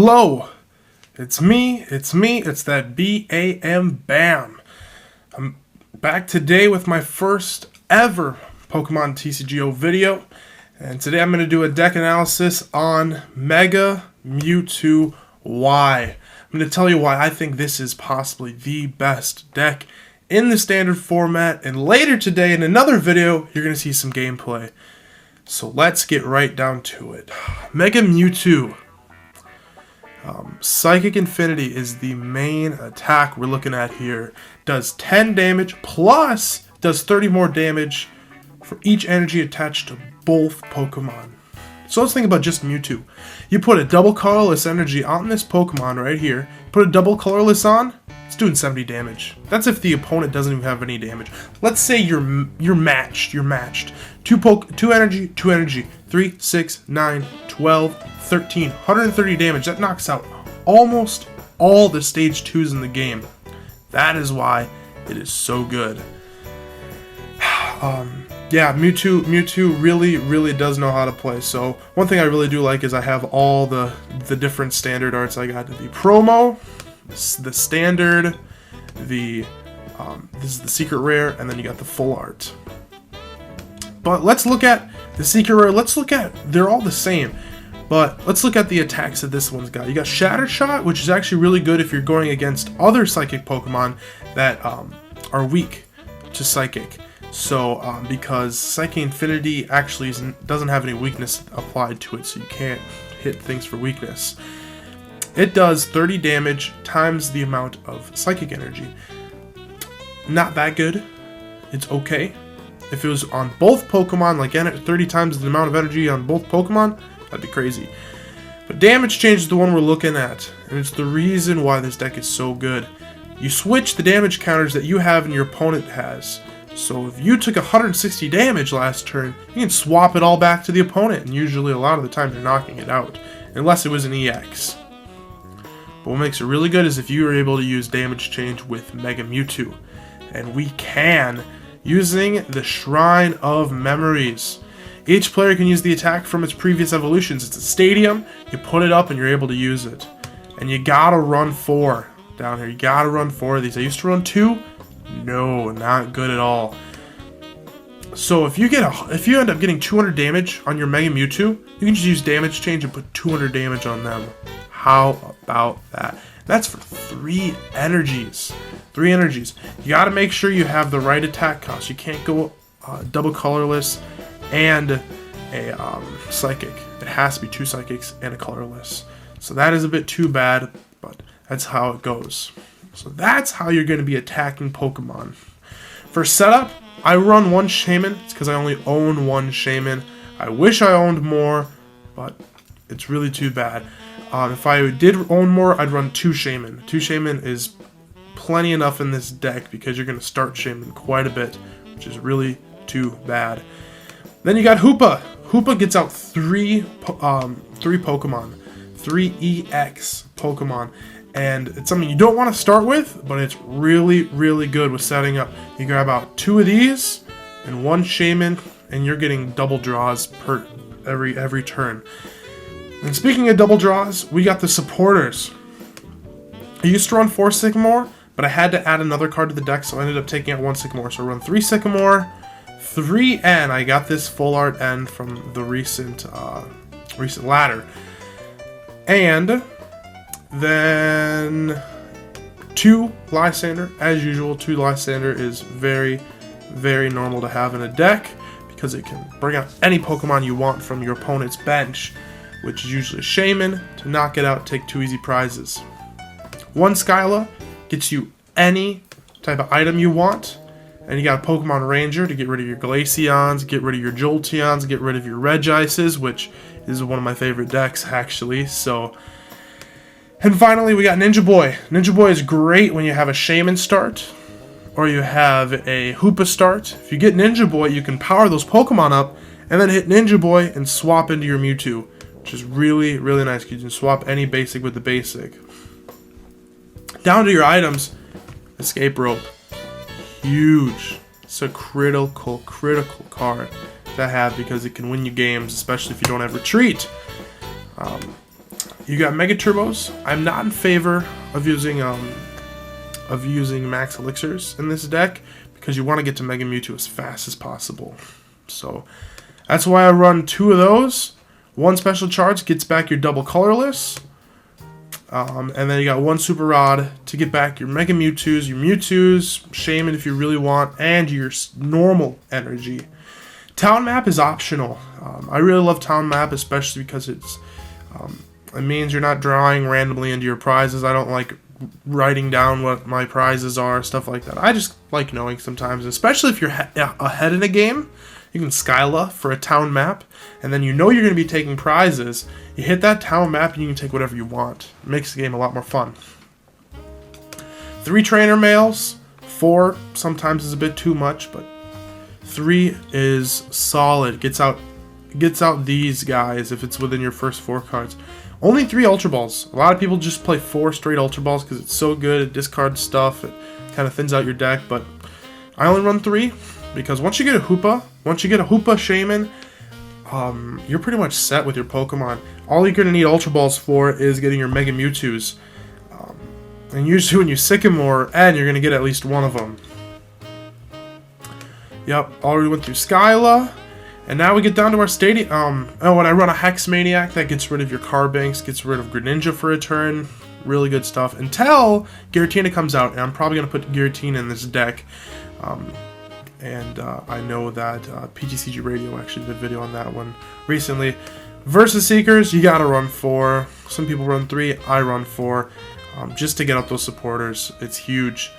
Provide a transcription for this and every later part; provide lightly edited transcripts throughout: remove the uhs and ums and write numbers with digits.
Hello, it's me, it's that B-A-M BAM. I'm back today with my first ever Pokemon TCGO video, and today I'm going to do a deck analysis on Mega Mewtwo Y. I'm going to tell you why I think this is possibly the best deck in the standard format, and later today in another video, you're going to see some gameplay. So let's get right down to it. Mega Mewtwo. Psychic Infinity is the main attack we're looking at here. Does 10 damage plus does 30 more damage for each energy attached to both Pokemon. So let's think about just Mewtwo. You put a double colorless energy on this Pokemon right here. Put a double colorless on, it's doing 70 damage. That's if the opponent doesn't even have any damage. Let's say you're matched. You're matched. 2 energy, 3, 6, 9, 12, 13, 130 damage. That knocks out almost all the stage 2s in the game. That is why it is so good. Yeah, Mewtwo really does know how to play. So one thing I really do like is I have all the different standard arts. I got the promo, the standard, this is the secret rare, and then you got the full art. But let's look at the secret rare. They're all the same. But let's look at the attacks that this one's got. You got Shatter Shot, which is actually really good if you're going against other Psychic Pokemon that are weak to Psychic. So, because Psychic Infinity actually doesn't have any weakness applied to it, so you can't hit things for weakness. It does 30 damage times the amount of Psychic Energy. Not that good. It's okay. If it was on both Pokemon, like 30 times the amount of energy on both Pokemon, that'd be crazy. But damage change is the one we're looking at, and it's the reason why this deck is so good. You switch the damage counters that you have and your opponent has. So if you took 160 damage last turn, you can swap it all back to the opponent, and usually a lot of the time you're knocking it out, unless it was an EX. But what makes it really good is if you are able to use damage change with Mega Mewtwo. And we can, using the Shrine of Memories. Each player can use the attack from its previous evolutions. It's a stadium, you put it up and you're able to use it. And you gotta run 4 down here. You gotta run 4 of these. I used to run 2. No, not good at all. So if you end up getting 200 damage on your Mega Mewtwo, you can just use damage change and put 200 damage on them. How about that? That's for 3 energies. 3 energies. You gotta make sure you have the right attack cost. You can't go double colorless and a psychic. It has to be 2 psychics and a colorless. So that is a bit too bad, but that's how it goes. So that's how you're going to be attacking Pokemon. For setup, I run 1 Shaman. It's because I only own 1 Shaman. I wish I owned more, but it's really too bad. If I did own more, I'd run 2 Shaman. 2 Shaman is plenty enough in this deck because you're going to start Shaman quite a bit, which is really too bad. Then you got Hoopa. Hoopa gets out 3 Pokemon. 3 EX Pokemon. And it's something you don't want to start with, but it's really good with setting up. You grab out 2 of these and 1 Shaman, and you're getting double draws per every turn. And speaking of double draws, we got the supporters. I used to run 4 Sycamore, but I had to add another card to the deck, so I ended up taking out 1 Sycamore. So I run 3 Sycamore, 3 N. I got this full art N from the recent ladder. And then 2 Lysander. As usual, 2 Lysander is very normal to have in a deck because it can bring out any Pokemon you want from your opponent's bench, which is usually a Shaman. To knock it out, take 2 easy prizes. 1 Skyla gets you any type of item you want. And you got a Pokemon Ranger to get rid of your Glaceons, get rid of your Jolteons, get rid of your Regices, which is one of my favorite decks, actually. So, and finally, we got Ninja Boy. Ninja Boy is great when you have a Shaman start, or you have a Hoopa start. If you get Ninja Boy, you can power those Pokemon up, and then hit Ninja Boy and swap into your Mewtwo, which is really nice, because you can swap any basic with the basic. Down to your items, Escape Rope. Huge. It's a critical card to have because it can win you games, especially if you don't have Retreat. You got Mega Turbos. I'm not in favor of using max elixirs in this deck because you want to get to Mega Mewtwo as fast as possible. So that's why I run 2 of those. 1 special charge gets back your double colorless. And then you got 1 super rod to get back your Mega Mewtwo's, Shaman if you really want, and your normal energy. Town map is optional. I really love town map, especially because it means you're not drawing randomly into your prizes. I don't like writing down what my prizes are, stuff like that. I just like knowing sometimes, especially if you're ahead in a game. You can Skyla for a town map, and then you know you're going to be taking prizes. You hit that town map, and you can take whatever you want. It makes the game a lot more fun. 3 trainer males, 4 sometimes is a bit too much, but 3 is solid. Gets out these guys if it's within your first 4 cards. Only 3 Ultra Balls. A lot of people just play 4 straight Ultra Balls because it's so good. It discards stuff. It kind of thins out your deck, but I only run 3 because once you get a Hoopa Shaman, you're pretty much set with your Pokemon. All you're going to need Ultra Balls for is getting your Mega Mewtwo's. And usually when you Sycamore, and you're going to get at least one of them. Yep, already went through Skyla. And now we get down to our stadium. Oh, and I run a Hex Maniac that gets rid of your Carbanks, gets rid of Greninja for a turn. Really good stuff. Until Giratina comes out, and I'm probably going to put Giratina in this deck. I know that PTCG Radio actually did a video on that one recently. Versus Seekers, you gotta run 4. Some people run 3, I run 4. Just to get up those supporters. It's huge.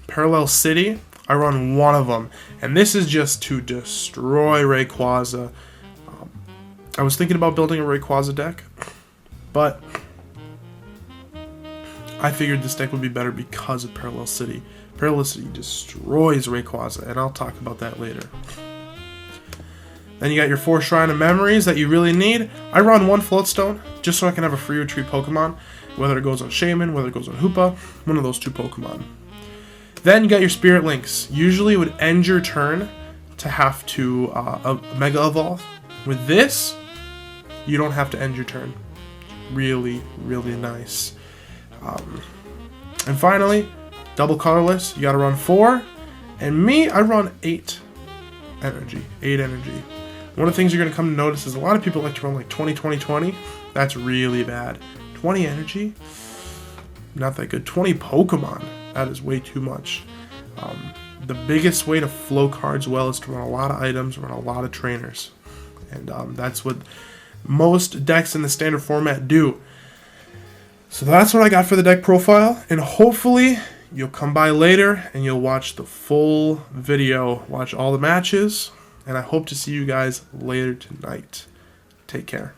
Parallel City, I run 1 of them. And this is just to destroy Rayquaza. I was thinking about building a Rayquaza deck, but I figured this deck would be better because of Parallel City. Parallel City destroys Rayquaza, and I'll talk about that later. Then you got your 4 Shrine of Memories that you really need. I run 1 Floatstone, just so I can have a free retreat Pokemon, whether it goes on Shaman, whether it goes on Hoopa, one of those 2 Pokemon. Then you got your Spirit Links. Usually it would end your turn to have to Mega Evolve. With this, you don't have to end your turn. Really, really nice. And finally, double colorless, you gotta run 4. And me, I run 8 energy. 8 energy. One of the things you're gonna come to notice is a lot of people like to run like 20, 20, 20. That's really bad. 20 energy? Not that good. 20 Pokemon. That is way too much. The biggest way to flow cards well is to run a lot of items, run a lot of trainers. And that's what most decks in the standard format do. So that's what I got for the deck profile. And hopefully you'll come by later and you'll watch the full video, watch all the matches. And I hope to see you guys later tonight. Take care.